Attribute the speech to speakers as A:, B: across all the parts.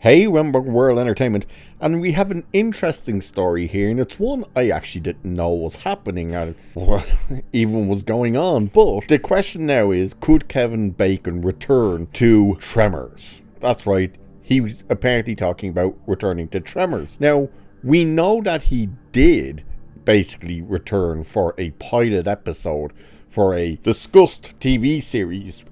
A: Hey, Wember World Entertainment, and we have an interesting story here, and it's one I actually didn't know was happening or even was going on. But the question now is, could Kevin Bacon return to Tremors? That's right, he was apparently talking about returning to Tremors. Now, we know that he did basically return for a pilot episode for a discussed TV series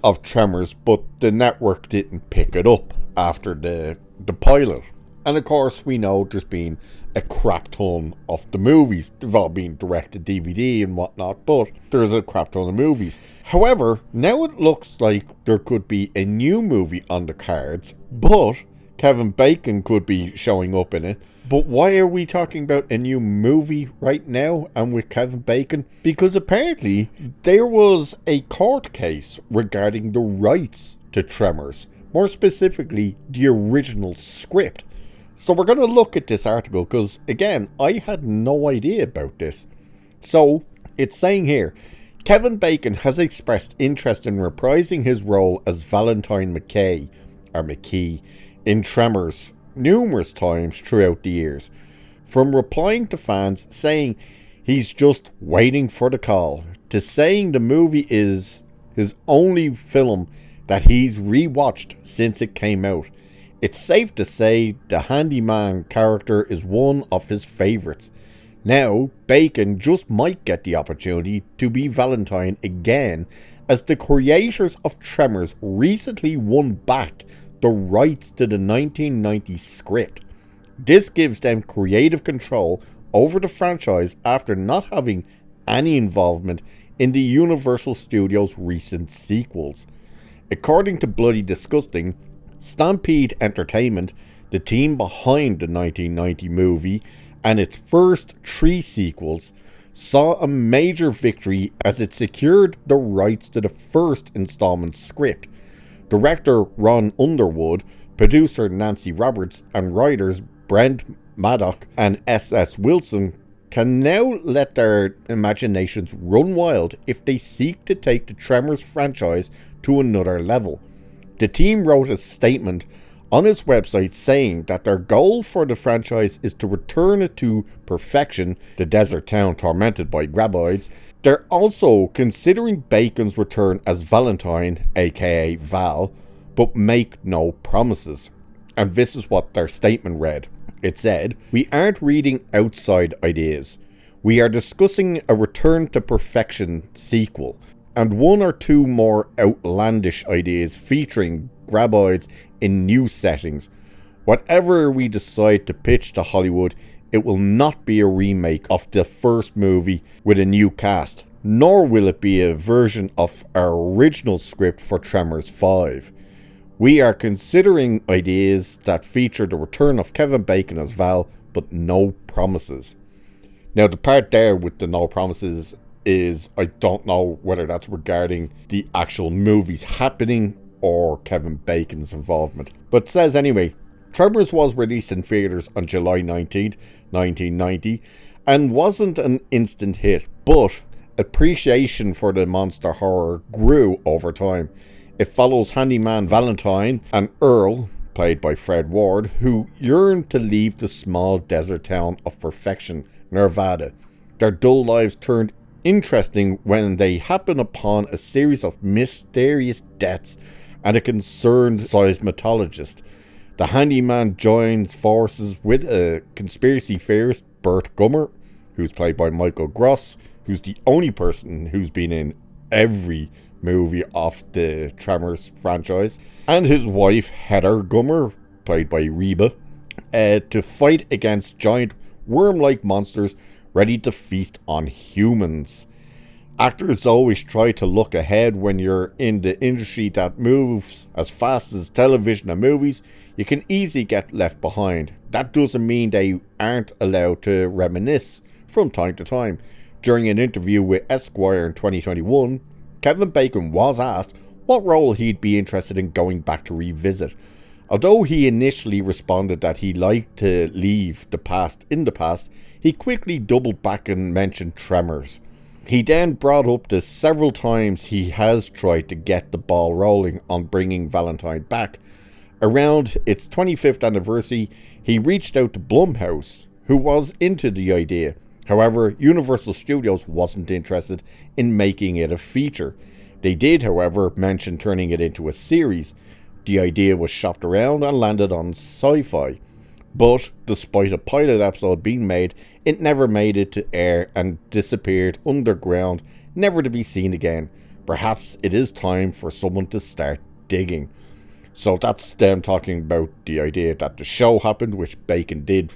A: of Tremors, but the network didn't pick it up after the pilot. And of course, we know there's been a crap ton of the movies. They've all been direct to DVD and whatnot, but there's a crap ton of movies. However, now it looks like there could be a new movie on the cards, but Kevin Bacon could be showing up in it. But why are we talking about a new movie right now and with Kevin Bacon? Because apparently there was a court case regarding the rights to Tremors. More specifically, the original script. So we're going to look at this article because, again, I had no idea about this. So, it's saying here, Kevin Bacon has expressed interest in reprising his role as Valentine McKee, in Tremors numerous times throughout the years. From replying to fans saying he's just waiting for the call, to saying the movie is his only film that he's rewatched since it came out. It's safe to say the handyman character is one of his favourites. Now, Bacon just might get the opportunity to be Valentine again, as the creators of Tremors recently won back the rights to the 1990 script. This gives them creative control over the franchise after not having any involvement in the Universal Studios' recent sequels. According to Bloody Disgusting, Stampede Entertainment, the team behind the 1990 movie and its first 3 sequels, saw a major victory as it secured the rights to the first installment script. Director Ron Underwood, producer Nancy Roberts, and writers Brent Maddock and S.S. Wilson can now let their imaginations run wild if they seek to take the Tremors franchise to another level. The team wrote a statement on its website saying that their goal for the franchise is to return it to perfection, the desert town tormented by graboids. They're also considering Bacon's return as Valentine, aka Val, but make no promises. And this is what their statement read. It said, "We aren't reading outside ideas. We are discussing a return to perfection sequel, and 1 or 2 more outlandish ideas featuring graboids in new settings. Whatever we decide to pitch to Hollywood, it will not be a remake of the first movie with a new cast, nor will it be a version of our original script for Tremors 5. We are considering ideas that feature the return of Kevin Bacon as Val, but no promises." Now, the part there with the no promises is, I don't know whether that's regarding the actual movies happening or Kevin Bacon's involvement. But it says anyway, Tremors was released in theaters on July 19th, 1990, and wasn't an instant hit, but appreciation for the monster horror grew over time. It follows handyman Valentine and Earl, played by Fred Ward, who yearn to leave the small desert town of perfection, Nevada. Their dull lives turned interesting when they happen upon a series of mysterious deaths and a concerned seismologist. The handyman joins forces with a conspiracy theorist, Bert Gummer, who's played by Michael Gross, who's the only person who's been in every movie of the Tremors franchise, and his wife, Heather Gummer, played by Reba, to fight against giant worm-like monsters ready to feast on humans. Actors always try to look ahead when you're in the industry that moves as fast as television and movies. You can easily get left behind. That doesn't mean they aren't allowed to reminisce from time to time. During an interview with Esquire in 2021, Kevin Bacon was asked what role he'd be interested in going back to revisit. Although he initially responded that he liked to leave the past in the past, he quickly doubled back and mentioned Tremors. He then brought up the several times he has tried to get the ball rolling on bringing Valentine back, Around its 25th anniversary, he reached out to Blumhouse, who was into the idea. However, Universal Studios wasn't interested in making it a feature. They did, however, mention turning it into a series. The idea was shopped around and landed on Sci-Fi. But, despite a pilot episode being made, it never made it to air and disappeared underground, never to be seen again. Perhaps it is time for someone to start digging. So that's them talking about the idea that the show happened, which Bacon did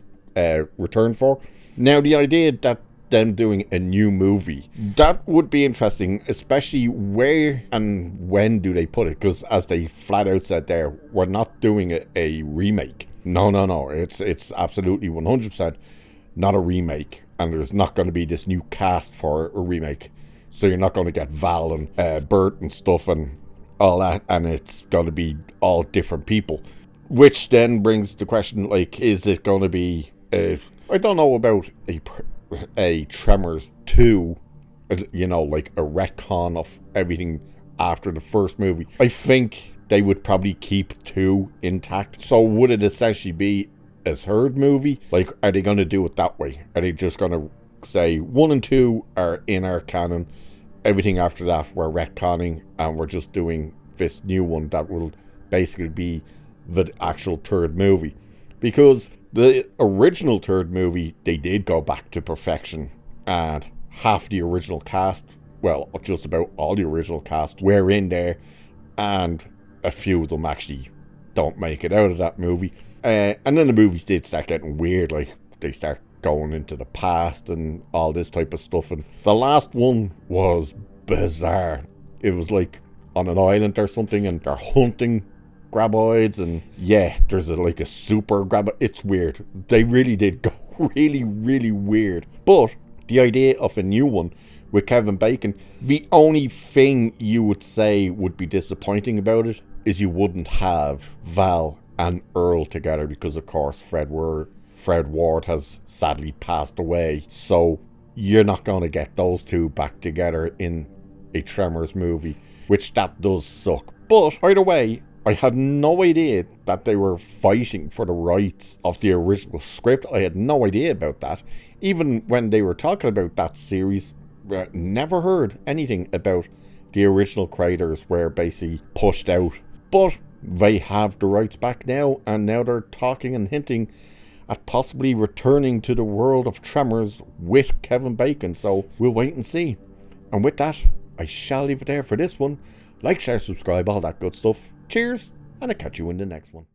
A: return for. Now, the idea that them doing a new movie, that would be interesting, especially where and when do they put it, because as they flat out said there, we're not doing a remake. No, it's absolutely 100% not a remake, and there's not going to be this new cast for a remake, so you're not going to get Val and Bert and stuff and all that, and it's going to be all different people, which then brings the question, like, is it going to be I don't know about a Tremors 2, like a retcon of everything after the first movie. I think they would probably keep 2 intact. So would it essentially be a third movie? Like, are they going to do it that way? Are they just going to say 1 and 2 are in our canon, everything after that we're retconning, and we're just doing this new one that will basically be the actual third movie? Because the original third movie, they did go back to perfection, and half the original cast, well, just about all the original cast were in there, and a few of them actually don't make it out of that movie. And then the movies did start getting weird, like they start going into the past and all this type of stuff, and the last one was bizarre. It was like on an island or something, and they're hunting graboids, and yeah, there's a super graboid. It's weird. They really did go really, really weird. But the idea of a new one with Kevin Bacon, the only thing you would say would be disappointing about it is you wouldn't have Val and Earl together, because of course Fred Ward has sadly passed away, so you're not going to get those two back together in a Tremors movie, which that does suck. But either way, I had no idea that they were fighting for the rights of the original script. I had no idea about that. Even when they were talking about that series, never heard anything about the original creators were basically pushed out. But they have the rights back now, and now they're talking and hinting at possibly returning to the world of Tremors with Kevin Bacon. So we'll wait and see. And with that, I shall leave it there for this one. Like, share, subscribe, all that good stuff. Cheers, and I'll catch you in the next one.